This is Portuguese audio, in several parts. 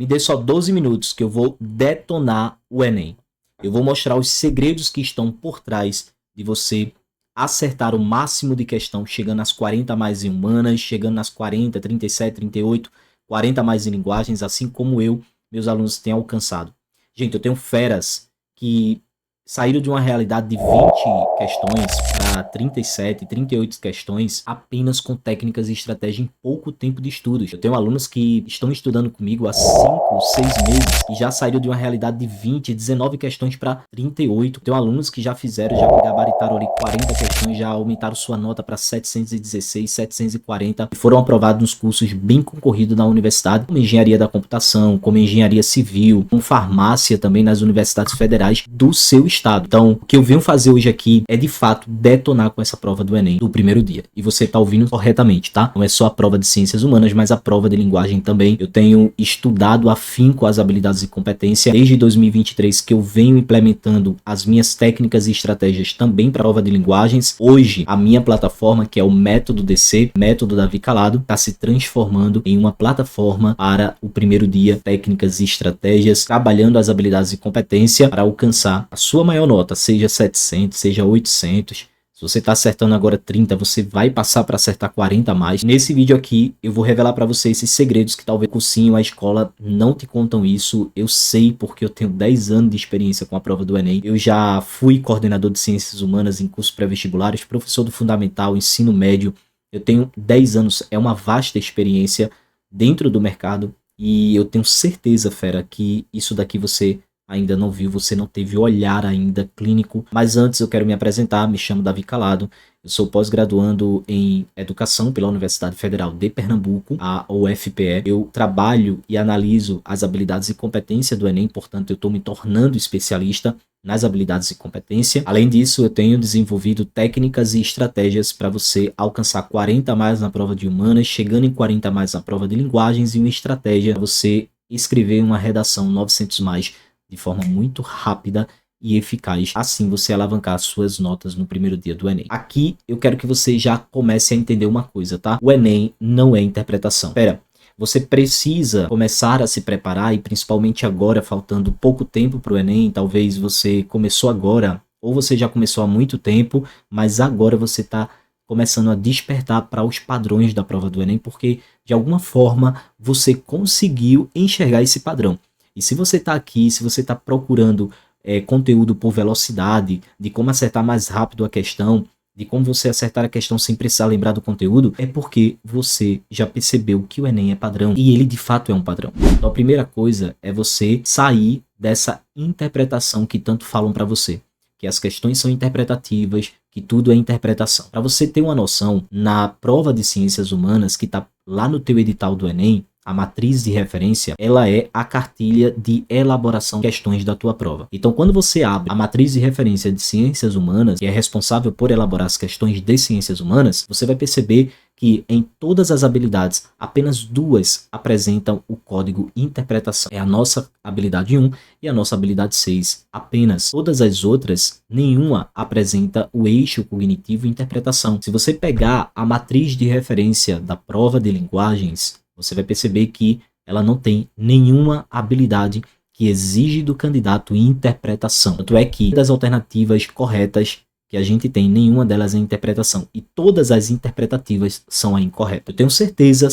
Me dê só 12 minutos que eu vou detonar o Enem. Eu vou mostrar os segredos que estão por trás de você acertar o máximo de questão, chegando às 40 mais em humanas, chegando nas 40, 37, 38, 40 mais em linguagens, assim como eu, meus alunos têm alcançado. Gente, eu tenho feras que saíram de uma realidade de 20 questões para 37, 38 questões apenas com técnicas e estratégia em pouco tempo de estudos. Eu tenho alunos que estão estudando comigo há 5, 6 meses e já saíram de uma realidade de 20, 19 questões para 38. Eu tenho alunos que já fizeram, já gabaritaram ali 40 questões, já aumentaram sua nota para 716, 740 e foram aprovados nos cursos bem concorridos na universidade, como engenharia da computação, como engenharia civil, como farmácia também nas universidades federais do seu estado. Então, o que eu venho fazer hoje aqui é de fato detonar com essa prova do Enem do primeiro dia. E você tá ouvindo corretamente, tá? Não é só a prova de ciências humanas, mas a prova de linguagem também. Eu tenho estudado afinco as habilidades e competência desde 2023 que eu venho implementando as minhas técnicas e estratégias também para a prova de linguagens. Hoje, a minha plataforma, que é o Método DC, Método Davi Calado, está se transformando em uma plataforma para o primeiro dia, técnicas e estratégias, trabalhando as habilidades e competência para alcançar a sua maior nota, seja 700, seja 800. Se você está acertando agora 30, você vai passar para acertar 40 a mais. Nesse vídeo aqui, eu vou revelar para você esses segredos que talvez o cursinho, a escola não te contam isso. Eu sei porque eu tenho 10 anos de experiência com a prova do Enem. Eu já fui coordenador de ciências humanas em cursos pré-vestibulares, professor do fundamental, ensino médio. Eu tenho 10 anos, é uma vasta experiência dentro do mercado. E eu tenho certeza, fera, que isso daqui você ainda não viu, você não teve olhar ainda clínico. Mas antes eu quero me apresentar, me chamo Davi Calado, eu sou pós-graduando em Educação pela Universidade Federal de Pernambuco, a UFPE. Eu trabalho e analiso as habilidades e competência do Enem, portanto eu estou me tornando especialista nas habilidades e competência. Além disso, eu tenho desenvolvido técnicas e estratégias para você alcançar 40 a mais na prova de humanas, chegando em 40 a mais na prova de linguagens e uma estratégia para você escrever uma redação 900 mais de forma muito rápida e eficaz, assim você alavancar suas notas no primeiro dia do Enem. Aqui eu quero que você já comece a entender uma coisa, tá? O Enem não é interpretação. Você precisa começar a se preparar, e principalmente agora, faltando pouco tempo para o Enem, talvez você começou agora, ou você já começou há muito tempo, mas agora você está começando a despertar para os padrões da prova do Enem, porque de alguma forma você conseguiu enxergar esse padrão. E se você está aqui, se você está procurando conteúdo por velocidade, de como acertar mais rápido a questão, de como você acertar a questão sem precisar lembrar do conteúdo, é porque você já percebeu que o Enem é padrão. E ele de fato é um padrão. Então a primeira coisa é você sair dessa interpretação que tanto falam para você. Que as questões são interpretativas, que tudo é interpretação. Para você ter uma noção, na prova de ciências humanas, que está lá no teu edital do Enem, a matriz de referência, ela é a cartilha de elaboração de questões da tua prova. Então, quando você abre a matriz de referência de ciências humanas, que é responsável por elaborar as questões de ciências humanas, você vai perceber que em todas as habilidades, apenas duas apresentam o código interpretação. É a nossa habilidade 1 e a nossa habilidade 6 apenas. Todas as outras, nenhuma apresenta o eixo cognitivo interpretação. Se você pegar a matriz de referência da prova de linguagens, você vai perceber que ela não tem nenhuma habilidade que exige do candidato interpretação. Tanto é que das alternativas corretas que a gente tem, nenhuma delas é interpretação. E todas as interpretativas são a incorreta. Eu tenho certeza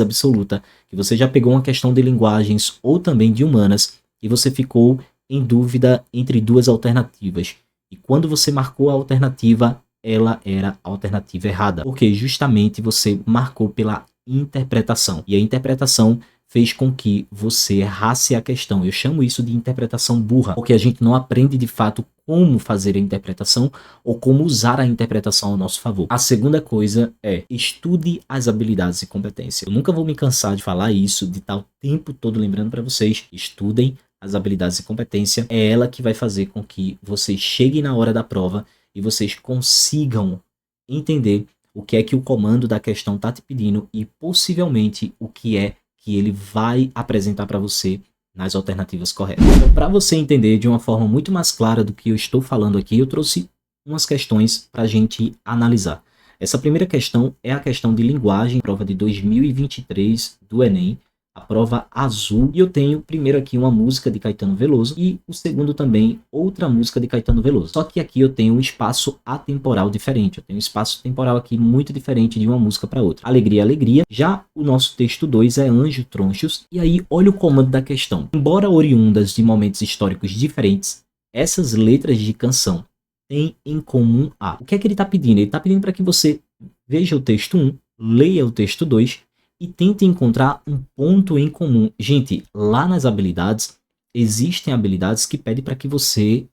absoluta, que você já pegou uma questão de linguagens ou também de humanas e você ficou em dúvida entre duas alternativas. E quando você marcou a alternativa, ela era a alternativa errada. Porque justamente você marcou pela interpretação. E a interpretação fez com que você errasse a questão. Eu chamo isso de interpretação burra, porque a gente não aprende de fato como fazer a interpretação ou como usar a interpretação ao nosso favor. A segunda coisa é estude as habilidades e competências. Eu nunca vou me cansar de falar isso, de estar o tempo todo lembrando para vocês, estudem as habilidades e competências. É ela que vai fazer com que vocês cheguem na hora da prova e vocês consigam entender o que é que o comando da questão está te pedindo e possivelmente o que é que ele vai apresentar para você nas alternativas corretas. Então, para você entender de uma forma muito mais clara do que eu estou falando aqui, eu trouxe umas questões para a gente analisar. Essa primeira questão é a questão de linguagem, prova de 2023 do Enem. a prova azul. E eu tenho primeiro aqui uma música de Caetano Veloso e o segundo também outra música de Caetano Veloso. Só que aqui eu tenho um espaço atemporal diferente. Eu tenho um espaço temporal aqui muito diferente de uma música para outra. Alegria, alegria. Já o nosso texto 2 é Anjo Tronchos. E aí olha o comando da questão. Embora oriundas de momentos históricos diferentes, essas letras de canção têm em comum a... O que é que ele está pedindo? Ele está pedindo para que você veja o texto 1, leia o texto 2 e tente encontrar um ponto em comum. Gente, lá nas habilidades, existem habilidades que pedem para que você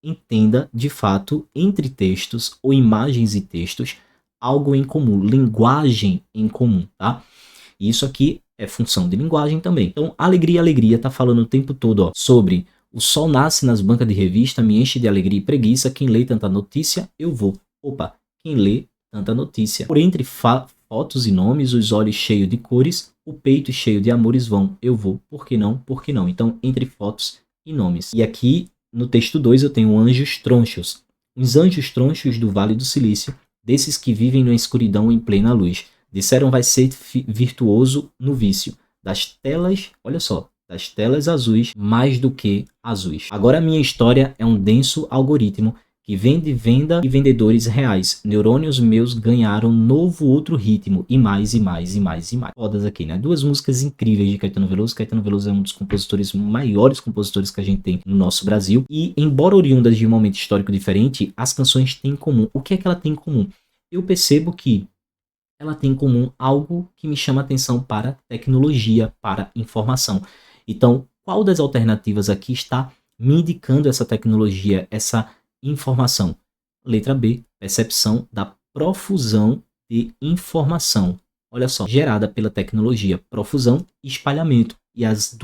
entenda, de fato, entre textos ou imagens e textos, algo em comum, linguagem em comum, tá? E isso aqui é função de linguagem também. Então, alegria, alegria, tá falando o tempo todo, ó, sobre o sol nasce nas bancas de revista, me enche de alegria e preguiça, quem lê tanta notícia, eu vou. Opa, quem lê tanta notícia. Por entre fotos e nomes, os olhos cheios de cores, o peito cheio de amores vão, eu vou, por que não, por que não? Então, entre fotos e nomes. E aqui, no texto 2, eu tenho anjos tronchos. Os anjos tronchos do Vale do Silício, desses que vivem na escuridão em plena luz. Disseram vai ser virtuoso no vício. Das telas, olha só, das telas azuis mais do que azuis. Agora a minha história é um denso algoritmo que vem de venda e vendedores reais. Neurônios meus ganharam novo outro ritmo. E mais, e mais, e mais, e mais. Fodas aqui, né? Duas músicas incríveis de Caetano Veloso. Caetano Veloso é um dos compositores, maiores compositores que a gente tem no nosso Brasil. E, embora oriundas de um momento histórico diferente, as canções têm em comum. O que é que ela tem em comum? Eu percebo que ela tem em comum algo que me chama atenção para tecnologia, para informação. Então, qual das alternativas aqui está me indicando essa tecnologia, essa informação? Letra B, percepção da profusão de informação. Olha só, gerada pela tecnologia, profusão e espalhamento. E os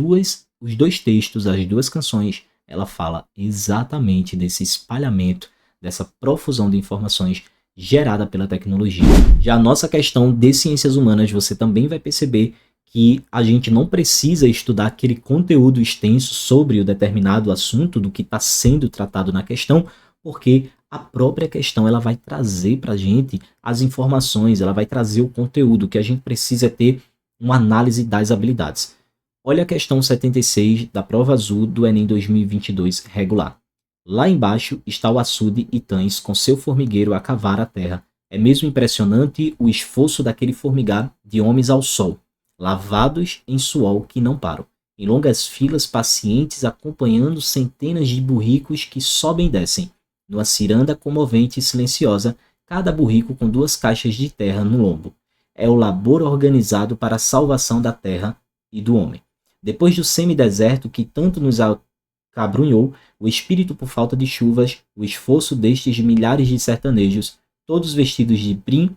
dois textos, as duas canções, ela fala exatamente desse espalhamento, dessa profusão de informações gerada pela tecnologia. Já a nossa questão de ciências humanas, você também vai perceber que a gente não precisa estudar aquele conteúdo extenso sobre o determinado assunto do que está sendo tratado na questão, porque a própria questão ela vai trazer para a gente as informações, ela vai trazer o conteúdo que a gente precisa ter uma análise das habilidades. Olha a questão 76 da prova azul do Enem 2022 regular. Lá embaixo está o açude Itães com seu formigueiro a cavar a terra. É mesmo impressionante o esforço daquele formigar de homens ao sol, lavados em suor que não param, em longas filas pacientes acompanhando centenas de burricos que sobem e descem, numa ciranda comovente e silenciosa, cada burrico com 2 caixas de terra no lombo. É o labor organizado para a salvação da terra e do homem. Depois do semideserto que tanto nos acabrunhou, o espírito por falta de chuvas, o esforço destes milhares de sertanejos, todos vestidos de brim,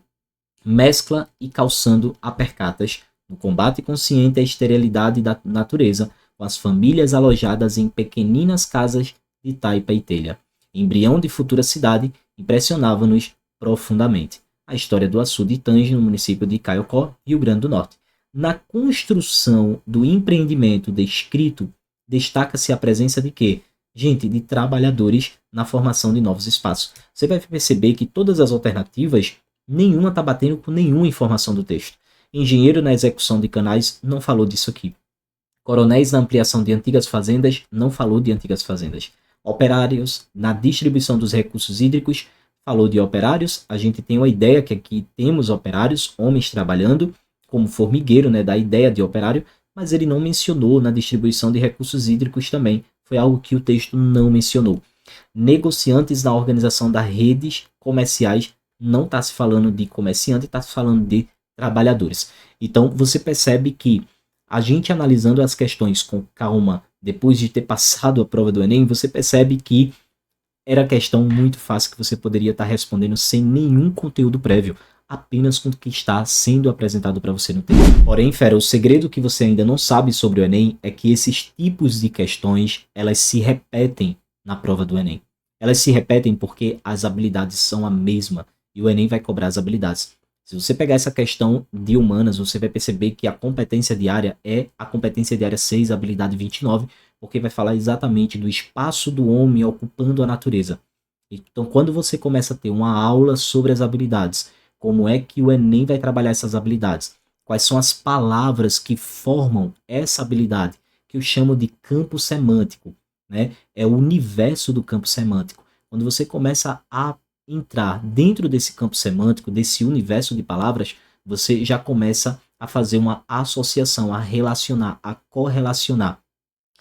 mescla e calçando apercatas, no combate consciente à esterilidade da natureza, com as famílias alojadas em pequeninas casas de taipa e telha. Embrião de futura cidade, impressionava-nos profundamente. A história do açude Itães no município de Caiocó, Rio Grande do Norte. Na construção do empreendimento descrito, destaca-se a presença de quê? Gente, de trabalhadores na formação de novos espaços. Você vai perceber que todas as alternativas, nenhuma está batendo com nenhuma informação do texto. Engenheiro na execução de canais, não falou disso aqui. Coronéis na ampliação de antigas fazendas, não falou de antigas fazendas. Operários na distribuição dos recursos hídricos, falou de operários. A gente tem uma ideia que aqui temos operários, homens trabalhando, como formigueiro, né, da ideia de operário, mas ele não mencionou na distribuição de recursos hídricos também. Foi algo que o texto não mencionou. Negociantes na organização das redes comerciais, não está se falando de comerciante, está se falando de trabalhadores. Então você percebe que a gente analisando as questões com calma, depois de ter passado a prova do Enem, você percebe que era questão muito fácil que você poderia estar respondendo sem nenhum conteúdo prévio, apenas com o que está sendo apresentado para você no texto. Porém, fera, o segredo que você ainda não sabe sobre o Enem é que esses tipos de questões, elas se repetem na prova do Enem. Elas se repetem porque as habilidades são a mesma e o Enem vai cobrar as habilidades. Se você pegar essa questão de humanas, você vai perceber que a competência diária é a competência diária 6, habilidade 29, porque vai falar exatamente do espaço do homem ocupando a natureza. Então, quando você começa a ter uma aula sobre as habilidades, como é que o Enem vai trabalhar essas habilidades? quais são as palavras que formam essa habilidade, que eu chamo de campo semântico, né? É o universo do campo semântico. Quando você começa a entrar dentro desse campo semântico, desse universo de palavras, você já começa a fazer uma associação, a relacionar, a correlacionar.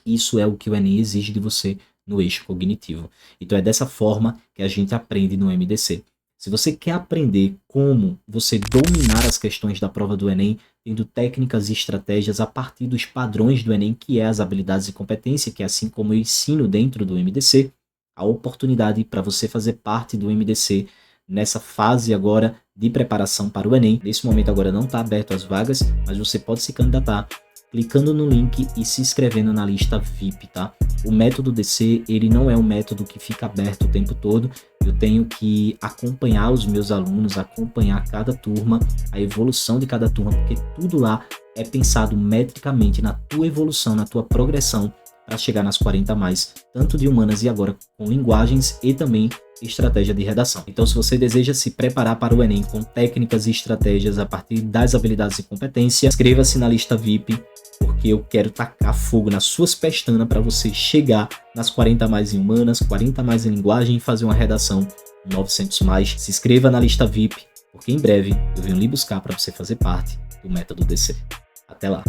Isso é o que o Enem exige de você no eixo cognitivo. Então é dessa forma que a gente aprende no MDC. Se você quer aprender como você dominar as questões da prova do Enem, tendo técnicas e estratégias a partir dos padrões do Enem, que é as habilidades e competência, que é assim como eu ensino dentro do MDC, a oportunidade para você fazer parte do MDC nessa fase agora de preparação para o Enem. Nesse momento agora não está aberto as vagas, mas você pode se candidatar clicando no link e se inscrevendo na lista VIP, tá? O método DC, ele não é um método que fica aberto o tempo todo. Eu tenho que acompanhar os meus alunos, acompanhar cada turma, a evolução de cada turma, porque tudo lá é pensado metricamente na tua evolução, na tua progressão, para chegar nas 40 mais, tanto de humanas e agora com linguagens e também estratégia de redação. Então, se você deseja se preparar para o Enem com técnicas e estratégias a partir das habilidades e competências, inscreva-se na lista VIP, porque eu quero tacar fogo nas suas pestanas para você chegar nas 40 mais em humanas, 40 mais em linguagem e fazer uma redação 900 mais. Se inscreva na lista VIP, porque em breve eu venho lhe buscar para você fazer parte do método DC. Até lá!